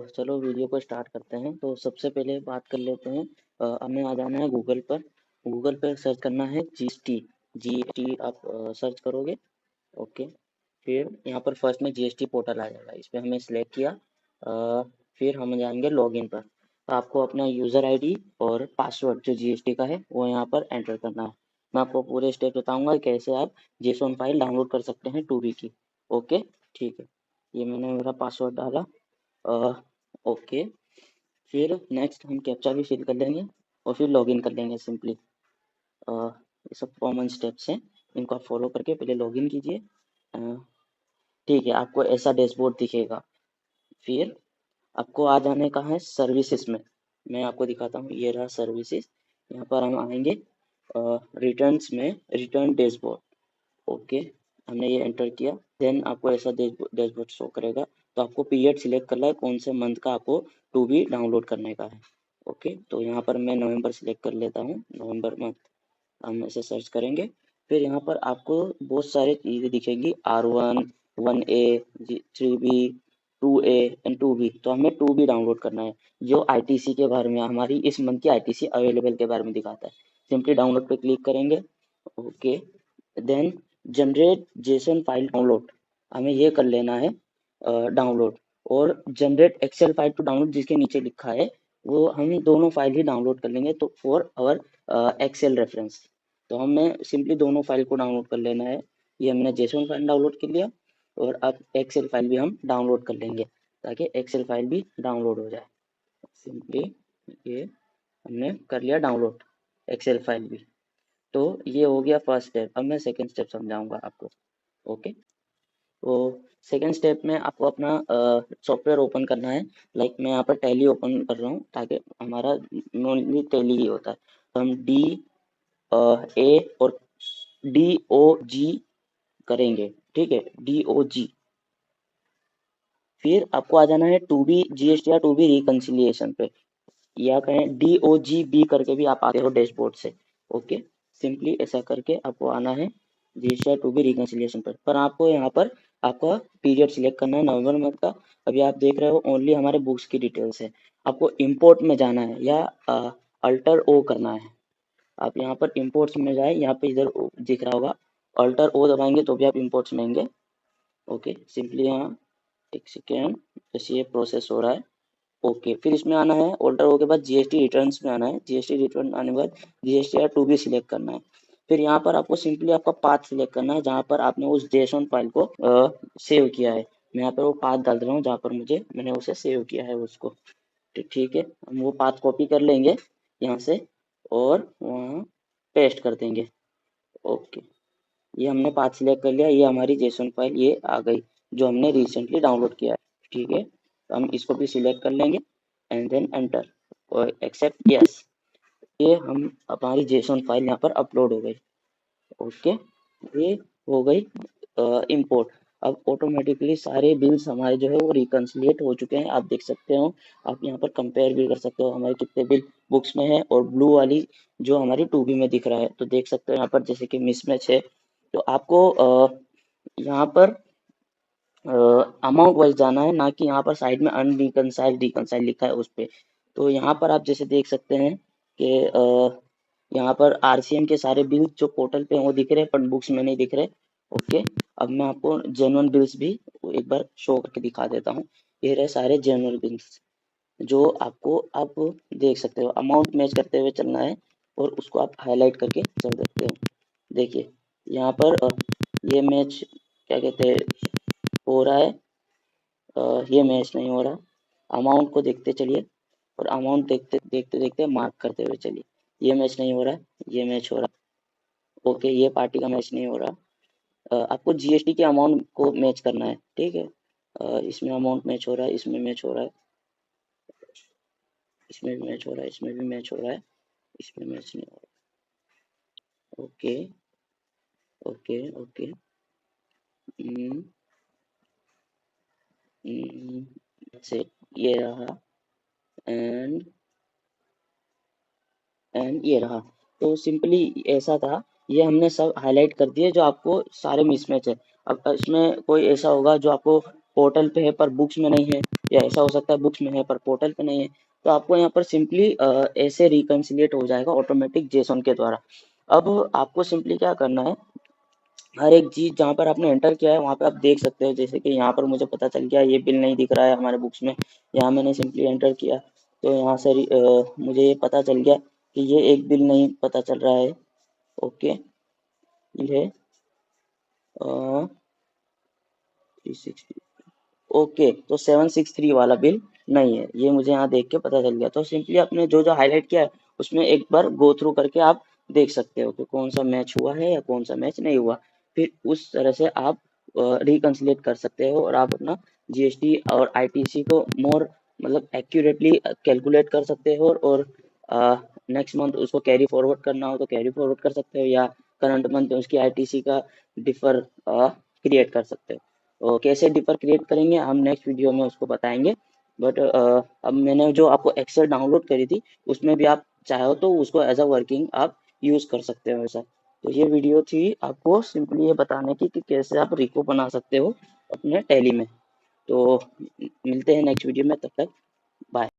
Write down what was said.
चलो वीडियो को स्टार्ट करते हैं। तो सबसे पहले बात कर लेते हैं। हमें आ जाना है गूगल पर। गूगल पर सर्च करना है जीएसटी आप सर्च करोगे। ओके, फिर यहाँ पर फर्स्ट में जीएसटी पोर्टल आ जाएगा, इस पर हमें सिलेक्ट किया। फिर हम जाएंगे लॉगिन पर। तो आपको अपना यूज़र आईडी और पासवर्ड जो जीएसटी का है वो यहाँ पर एंटर करना है। मैं आपको पूरे स्टेप बताऊंगा कैसे आप जेसोन फाइल डाउनलोड कर सकते हैं 2B की। ओके, ठीक है, ये मैंने मेरा पासवर्ड डाला। ओके, फिर नेक्स्ट हम कैप्चा भी फिल कर लेंगे और फिर लॉगिन कर लेंगे सिंपली। ये सब कॉमन स्टेप्स हैं, इनको आप फॉलो करके पहले लॉगिन कीजिए। ठीक है, आपको ऐसा डैशबोर्ड दिखेगा। फिर आपको आ जाने का है सर्विसेज में। मैं आपको दिखाता हूँ, ये रहा सर्विसेज। यहाँ पर हम आएंगे रिटर्न्स में, रिटर्न डैशबोर्ड। ओके, हमने ये एंटर किया। देन आपको ऐसा डैशबोर्ड शो करेगा। तो आपको पीरियड सिलेक्ट करना है, कौन से मंथ का आपको 2B डाउनलोड करने का है। ओके, तो यहाँ पर मैं नवंबर सिलेक्ट कर लेता हूँ, नवंबर मंथ हम ऐसे सर्च करेंगे। फिर यहाँ पर आपको बहुत सारी चीज़ें दिखेंगी, R1, 1A, 3B, 2A and 2B। तो हमें 2B डाउनलोड करना है, जो ITC के बारे में, हमारी इस मंथ की ITC अवेलेबल के बारे में दिखाता है। सिंपली डाउनलोड पे क्लिक करेंगे। Okay, then generate JSON file download, हमें ये कर लेना है डाउनलोड। और generate Excel file to download, जिसके नीचे लिखा है वो हम दोनों फाइल ही डाउनलोड कर लेंगे, तो फॉर आवर एक्सेल रेफरेंस। तो हमें सिंपली दोनों फाइल को डाउनलोड कर लेना है। ये हमने जेसन फाइल डाउनलोड कर लिया और अब एक्सेल फाइल भी हम डाउनलोड कर लेंगे ताकि एक्सेल फाइल भी डाउनलोड हो जाए। सिंपली ये हमने कर लिया डाउनलोड एक्सेल फाइल भी। तो ये हो गया फर्स्ट स्टेप। अब मैं सेकंड स्टेप समझाऊंगा आपको। ओके, तो सेकंड स्टेप में आपको अपना सॉफ्टवेयर ओपन करना है। लाइक मैं यहाँ पर टैली ओपन कर रहा हूँ ताकि हमारा नॉर्मली टैली ही होता है। तो हम DA और DOG करेंगे, ठीक है, DOG। फिर आपको आ जाना है 2B GST या 2B रिकंसिलिएशन पे, या कहें DOGB करके भी आप आते हो डैशबोर्ड से। ओके, सिंपली ऐसा करके आपको आना है GST 2B रिकंसिलिएशन पर आपको यहाँ पर आपका पीरियड सिलेक्ट करना है नवंबर मंथ का। अभी आप देख रहे हो ओनली हमारे बुक्स की डिटेल्स है। आपको इंपोर्ट में जाना है या अल्टर ओ करना है। आप यहाँ पर इंपोर्ट्स में जाए, यहाँ पे इधर दिख रहा होगा, अल्टर ओ दबाएंगे तो भी आप इंपोर्ट्स में आएंगे। ओके, सिंपली यहाँ एक सेकेंड, जैसे ये प्रोसेस हो रहा है। ओके, फिर इसमें आना है, ऑल्टर हो के बाद जीएसटी रिटर्न्स में आना है। जीएसटी रिटर्न आने के बाद जीएसटी या 2B सिलेक्ट करना है। फिर यहाँ पर आपको सिंपली आपका पाथ सिलेक्ट करना है जहाँ पर आपने उस जेसन फाइल को सेव किया है। मैं यहाँ पर वो पाथ डाल रहा हूँ जहाँ पर मैंने उसे सेव किया है उसको। ठीक है, हम वो पाथ कॉपी कर लेंगे यहाँ से और वहाँ पेस्ट कर देंगे। ओके, ये हमने पाथ सिलेक्ट कर लिया। ये हमारी जेसन फाइल ये आ गई जो हमने रिसेंटली डाउनलोड किया है। ठीक है, तो हम इसको भी सिलेक्ट कर लेंगे एंड देन एंटर और एक्सेप्ट यस। ये हम हमारी जेसन फाइल यहाँ पर अपलोड हो गई। ओके, ये हो गई इंपोर्ट। अब ऑटोमेटिकली सारे बिल्स हमारे जो है वो रिकंसिलिएट हो चुके हैं, आप देख सकते हो। आप यहाँ पर कंपेयर भी कर सकते हो हमारे कितने बिल बुक्स में है और ब्लू वाली जो हमारी 2B में दिख रहा है। तो देख सकते हो यहाँ पर जैसे कि मिसमैच है। तो आपको यहाँ पर अमाउंट वाइज जाना है, ना कि यहाँ पर साइड में अनरिकंसाइल्ड रिकंसाइल्ड लिखा है उस पर। तो यहाँ पर आप जैसे देख सकते हैं कि यहाँ पर RCM के सारे बिल जो पोर्टल पे हैं वो दिख रहे हैं पर बुक्स में नहीं दिख रहे। ओके, अब मैं आपको जेन्युइन बिल्स भी एक बार शो करके दिखा देता हूँ। ये रहे सारे जेन्युइन बिल्स जो आपको आप देख सकते हो। अमाउंट मैच करते हुए चलना है और उसको आप हाईलाइट करके चल सकते हो। देखिए यहाँ पर ये मैच क्या कहते हैं हो रहा है, ये मैच नहीं हो रहा। अमाउंट को देखते चलिए और अमाउंट देखते देखते देखते मार्क करते हुए चलिए। ये मैच नहीं हो रहा, ये मैच हो रहा। ओके, ये पार्टी का मैच नहीं हो रहा। आपको जीएसटी के अमाउंट को मैच करना है, ठीक है। इसमें अमाउंट मैच हो रहा है, इसमें मैच हो रहा है, इसमें भी मैच हो रहा है, इसमें भी मैच हो रहा है, इसमें मैच नहीं हो रहा। ओके ओके ओके, से ये रहा एंड ये रहा। तो सिंपली ऐसा था, ये हमने सब हाईलाइट कर दिए जो आपको सारे मिसमैच है। अब इसमें कोई ऐसा होगा जो आपको पोर्टल पे है पर बुक्स में नहीं है, या ऐसा हो सकता है बुक्स में है पर पोर्टल पे नहीं है, तो आपको यहाँ पर सिंपली ऐसे रिकन्सिलिएट हो जाएगा ऑटोमेटिक जेसन के द्वारा। अब आपको सिंपली क्या करना है, हर एक चीज जहाँ पर आपने एंटर किया है वहाँ पे आप देख सकते हो, जैसे कि यहाँ पर मुझे पता चल गया ये बिल नहीं दिख रहा है हमारे बुक्स में, यहाँ मैंने सिंपली एंटर किया तो यहाँ से मुझे ये पता चल गया कि ये एक बिल नहीं पता चल रहा है। ओके, ये 360, ओके, तो 763 वाला बिल नहीं है, ये मुझे यहाँ देख के पता चल गया। तो सिंपली आपने जो जो हाईलाइट किया है उसमें एक बार गो थ्रू करके आप देख सकते हो कि कौन सा मैच हुआ है या कौन सा मैच नहीं हुआ, फिर उस तरह से आप रिकन्सिलेट कर सकते हो और आप अपना जीएसटी और आईटीसी को मोर मतलब एक्यूरेटली कैलकुलेट कर सकते हो, और नेक्स्ट मंथ उसको कैरी फॉरवर्ड करना हो तो कैरी फॉरवर्ड कर सकते हो, या करंट मंथ उसकी आईटीसी का डिफर क्रिएट कर सकते हो। कैसे डिफर क्रिएट करेंगे हम नेक्स्ट वीडियो में उसको बताएंगे, बट अब मैंने जो आपको एक्सेल डाउनलोड करी थी उसमें भी आप चाहो तो उसको एज अ वर्किंग आप यूज़ कर सकते हो ऐसा। तो ये वीडियो थी आपको सिंपली ये बताने की कि कैसे आप रिको बना सकते हो अपने टैली में। तो मिलते हैं नेक्स्ट वीडियो में, तब तक बाय।